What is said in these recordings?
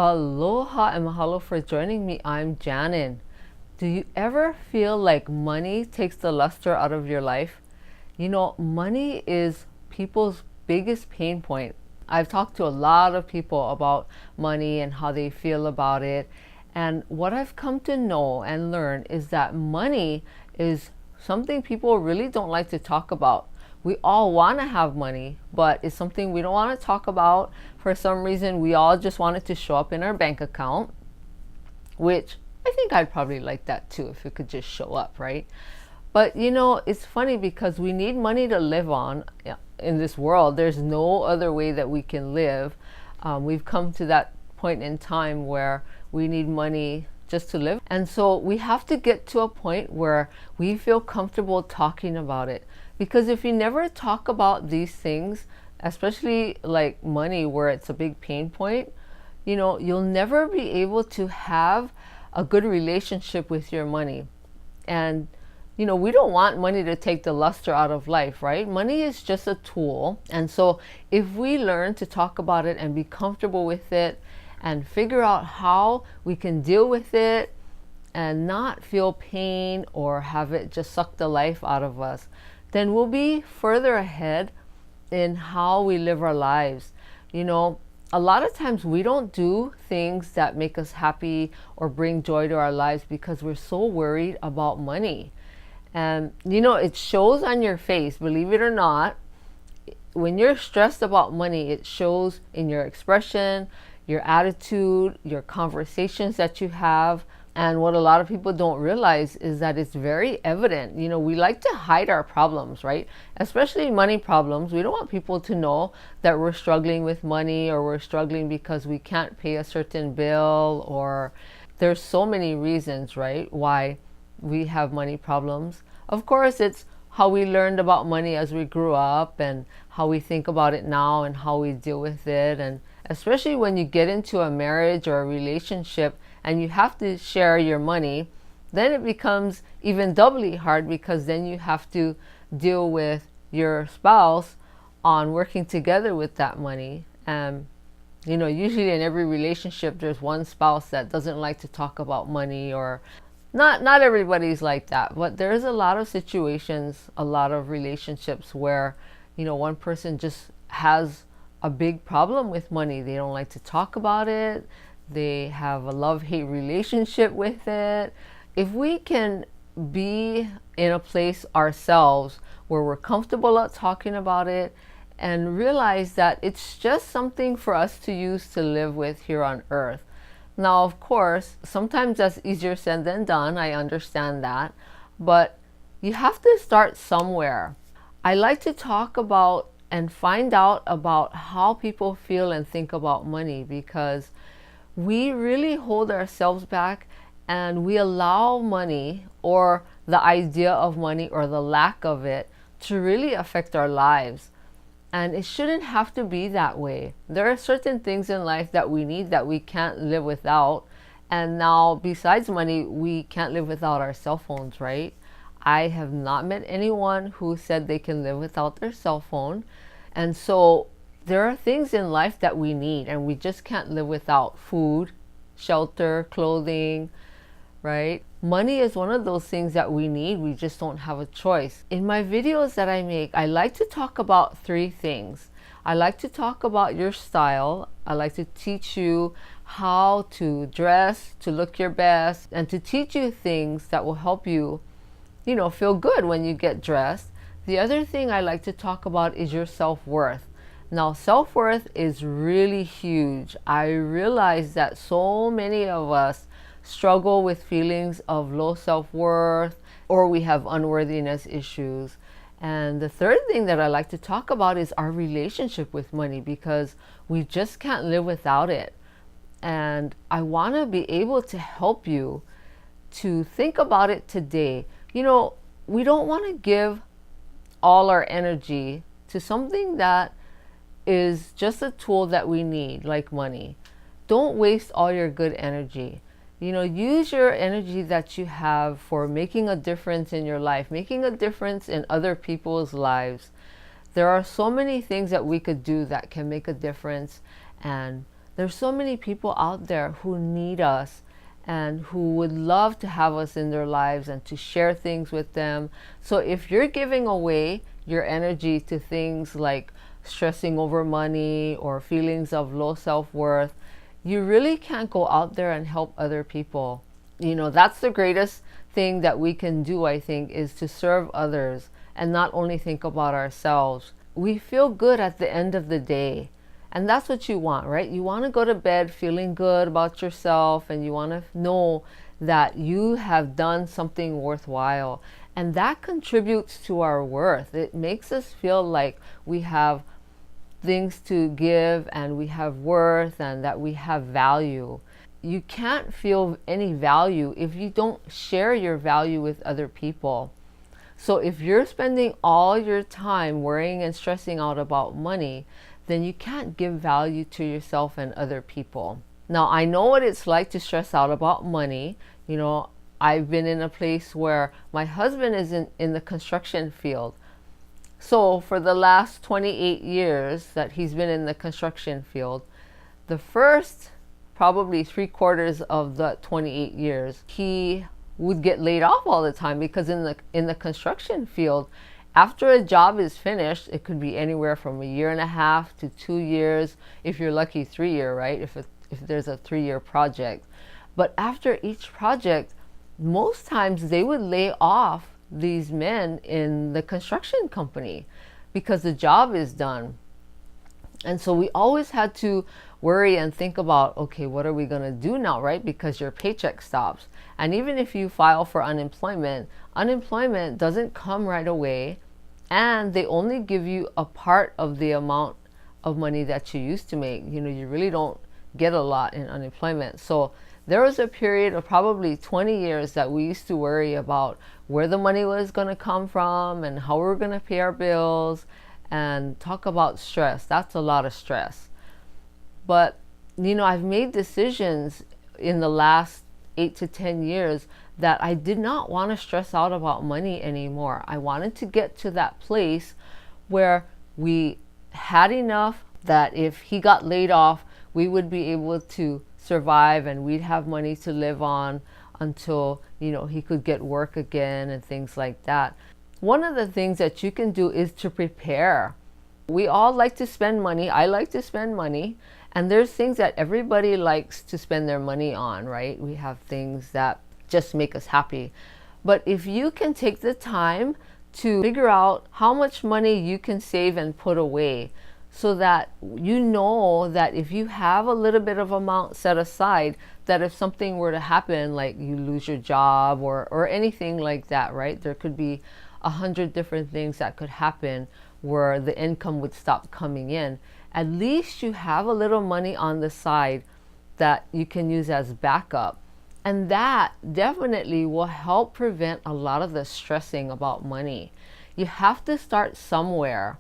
Aloha and mahalo for joining me. I'm Janin. Do you ever feel like money takes the luster out of your life? You know, money is people's biggest pain point. I've talked to a lot of people about money and how they feel about it. And what I've come to know and learn is that money is something people really don't like to talk about. We all want to have money, but it's something we don't want to talk about. For some reason, we all just want it to show up in our bank account, which I think I'd probably like that too if it could just show up, right? But you know, it's funny because we need money to live on in this world. There's no other way that we can live. We've come to that point in time where we need money just to live. And so we have to get to a point where we feel comfortable talking about it. Because if you never talk about these things, especially like money where it's a big pain point, you know, you'll never be able to have a good relationship with your money. And you know, we don't want money to take the luster out of life, right? Money is just a tool. And so if we learn to talk about it and be comfortable with it and figure out how we can deal with it and not feel pain or have it just suck the life out of us, then we'll be further ahead in how we live our lives. You know, a lot of times we don't do things that make us happy or bring joy to our lives because we're so worried about money. And you know, it shows on your face, believe it or not. When you're stressed about money, it shows in your expression, your attitude, your conversations that you have. And what a lot of people don't realize is that it's very evident. You know, we like to hide our problems, right? Especially money problems. We don't want people to know that we're struggling with money or we're struggling because we can't pay a certain bill, or there's so many reasons, right, why we have money problems. Of course, it's how we learned about money as we grew up and how we think about it now and how we deal with it. And especially when you get into a marriage or a relationship and you have to share your money, then it becomes even doubly hard because then you have to deal with your spouse on working together with that money. And you know, usually in every relationship there's one spouse that doesn't like to talk about money, or not everybody's like that, but there's a lot of situations, a lot of relationships where, you know, one person just has a big problem with money. They don't like to talk about it. They have a love-hate relationship with it. If we can be in a place ourselves where we're comfortable at talking about it and realize that it's just something for us to use to live with here on earth. Now, of course, sometimes that's easier said than done. I understand that. But you have to start somewhere. I like to talk about and find out about how people feel and think about money, because we really hold ourselves back and we allow money, or the idea of money or the lack of it, to really affect our lives. And it shouldn't have to be that way. There are certain things in life that we need that we can't live without. And now, besides money, we can't live without our cell phones, right? I have not met anyone who said they can live without their cell phone. And so there are things in life that we need and we just can't live without: food, shelter, clothing, right? Money is one of those things that we need. We just don't have a choice. In my videos that I make, I like to talk about three things. I like to talk about your style. I like to teach you how to dress, to look your best, and to teach you things that will help you, you know, feel good when you get dressed. The other thing I like to talk about is your self-worth. Now, self-worth is really huge. I realize that so many of us struggle with feelings of low self-worth, or we have unworthiness issues. And the third thing that I like to talk about is our relationship with money, because we just can't live without it. And I want to be able to help you to think about it today. You know, we don't want to give all our energy to something that is just a tool that we need, like money. Don't waste all your good energy. You know, use your energy that you have for making a difference in your life, making a difference in other people's lives. There are so many things that we could do that can make a difference, and There's so many people out there who need us and who would love to have us in their lives and to share things with them. So if you're giving away your energy to things like stressing over money or feelings of low self-worth, you really can't go out there and help other people. You know, that's the greatest thing that we can do, I think, is to serve others and not only think about ourselves. We feel good at the end of the day. And that's what you want, right? You want to go to bed feeling good about yourself, and you want to know that you have done something worthwhile. And that contributes to our worth. It makes us feel like we have things to give and we have worth and that we have value. You can't feel any value if you don't share your value with other people. So if you're spending all your time worrying and stressing out about money, then you can't give value to yourself and other people. Now, I know what it's like to stress out about money. You know, I've been in a place where my husband is in the construction field. So for the last 28 years that he's been in the construction field, the first probably 3/4 of the 28 years, he would get laid off all the time, because in the construction field, after a job is finished, it could be anywhere from 1.5 years to 2 years. If you're lucky, 3 year, right? If there's a 3-year project. But after each project, most times they would lay off these men in the construction company because the job is done. And so we always had to worry and think about, okay, what are we going to do now, right? Because your paycheck stops. And even if you file for unemployment, unemployment doesn't come right away, and they only give you a part of the amount of money that you used to make. You know, you really don't get a lot in unemployment. So there was a period of probably 20 years that we used to worry about where the money was going to come from and how we were going to pay our bills, and talk about stress. That's a lot of stress. But, you know, I've made decisions in the last 8 to 10 years that I did not want to stress out about money anymore. I wanted to get to that place where we had enough that if he got laid off, we would be able to survive and we'd have money to live on until, you know, he could get work again and things like that. One of the things that you can do is to prepare. We all like to spend money. I like to spend money. And there's things that everybody likes to spend their money on, right? We have things that just make us happy. But if you can take the time to figure out how much money you can save and put away, so that you know that if you have a little bit of amount set aside, that if something were to happen, like you lose your job or anything like that, right? There could be 100 different things that could happen where the income would stop coming in. At least you have a little money on the side that you can use as backup. And that definitely will help prevent a lot of the stressing about money. You have to start somewhere.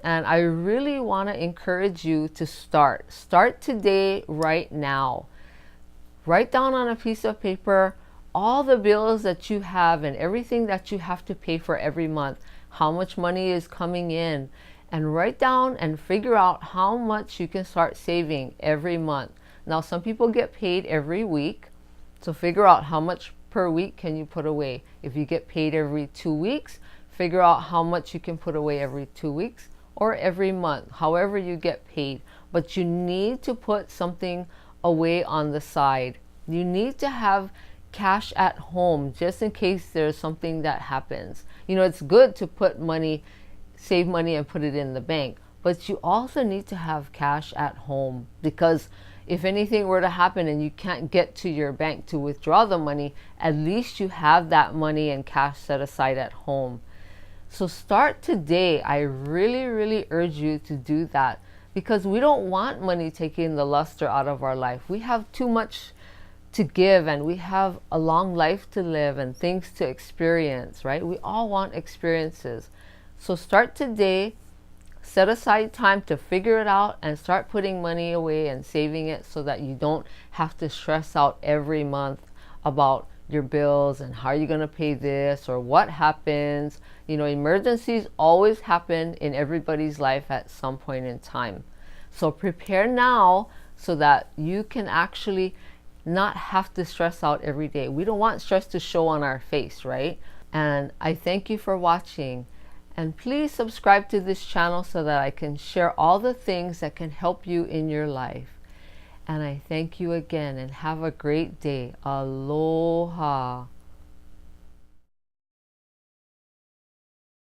And I really want to encourage you to start. Start today, right now. Write down on a piece of paper all the bills that you have and everything that you have to pay for every month, how much money is coming in, and write down and figure out how much you can start saving every month. Now, some people get paid every week, so figure out how much per week can you put away. If you get paid every 2 weeks, figure out how much you can put away every 2 weeks or every month, however you get paid. But you need to put something away on the side. You need to have cash at home just in case there's something that happens. You know, it's good to put money, save money and put it in the bank, but you also need to have cash at home, because if anything were to happen and you can't get to your bank to withdraw the money, at least you have that money and cash set aside at home. So start today. I really, really urge you to do that, because we don't want money taking the luster out of our life. We have too much to give, and we have a long life to live and things to experience, right? We all want experiences. So start today, set aside time to figure it out, and start putting money away and saving it so that you don't have to stress out every month about your bills and how you're going to pay this or what happens. You know, emergencies always happen in everybody's life at some point in time. So prepare now so that you can actually not have to stress out every day. We don't want stress to show on our face, right? And I thank you for watching. And please subscribe to this channel so that I can share all the things that can help you in your life. And I thank you again and have a great day. Aloha.